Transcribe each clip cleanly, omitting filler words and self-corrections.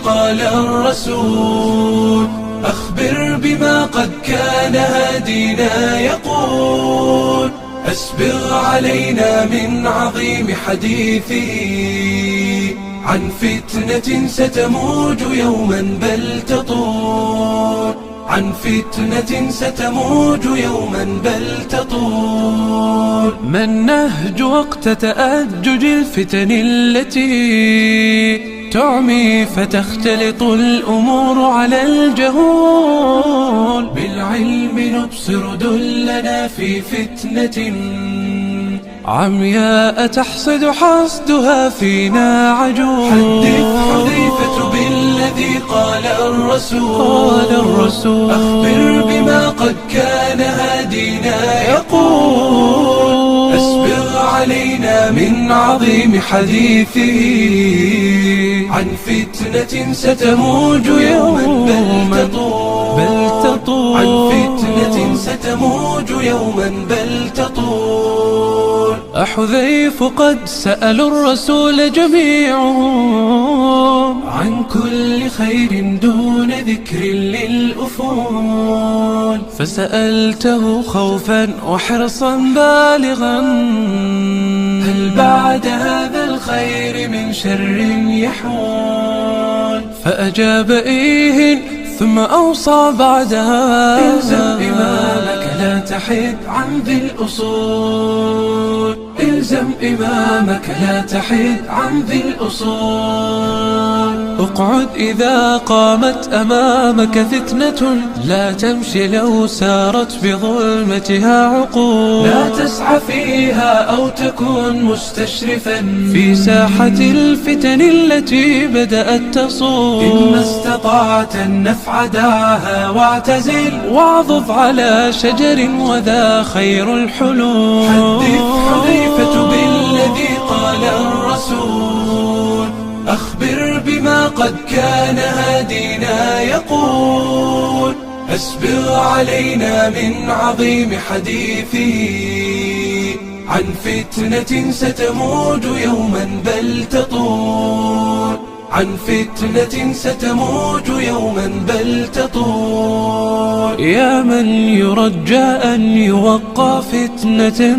قال الرسول. أخبر بما قد كان هادينا يقول. أسبغ علينا من عظيم حديثه عن فتنة ستموج يوما بل تطول. عن فتنة ستموج يوما بل تطول. ما النهج وقت تأجج الفتن التي تعمي فتختلط الأمور على الجهول؟ بالعلم نبصر دلنا في فتنة عمياء تحصد حصدها فينا عجول. حدث حذيفة بالذي قال الرسول. أخبر بما قد كان هادينا يقول. أسبغ علينا من عظيم حديثه عن فتنة ستموج يوما بل تطول. عن فتنة ستموج يوما بل تطول. أحذيف قد سألوا الرسول جميعهم عن كل خير دون ذكر للأفول. فسألته خوفا وحرصا بالغا هل بعد هذا الخير من شر يحول؟ فأجاب إيه ثم أوصى بعدها. إلزم إمامك لا تحد عن ذي الأصول. إلزم إمامك لا تحد عن ذي الأصول. اقعد إذا قامت أمامك فتنة لا تمشي لو سارت بظلمتها عقول. لا تسعى فيها أو تكون مستشرفا في ساحة الفتن التي بدأت تصول. إن استطعت النفع دعها واعتزل واعضف على شجر وذا خير الحلول. حدث حذيفة بالذي قال الرسول. أخبر بما قد كان هادينا يقول. أسبغ علينا من عظيم حديثه عن فتنة ستموج يوما بل تطول. عن فتنة ستموج يوما بل تطول. يا من يرجى أن يوقى فتنة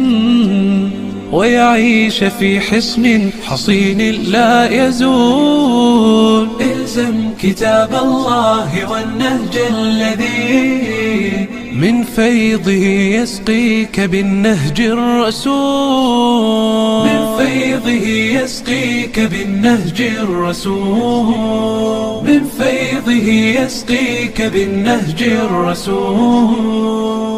ويعيش في حصن حصين لا يزول. إلزم كتاب الله والنهج الذي من فيضه يسقيك بالنهج الرسول. من فيضه يسقيك بالنهج الرسول. من فيضه يسقيك بالنهج الرسول.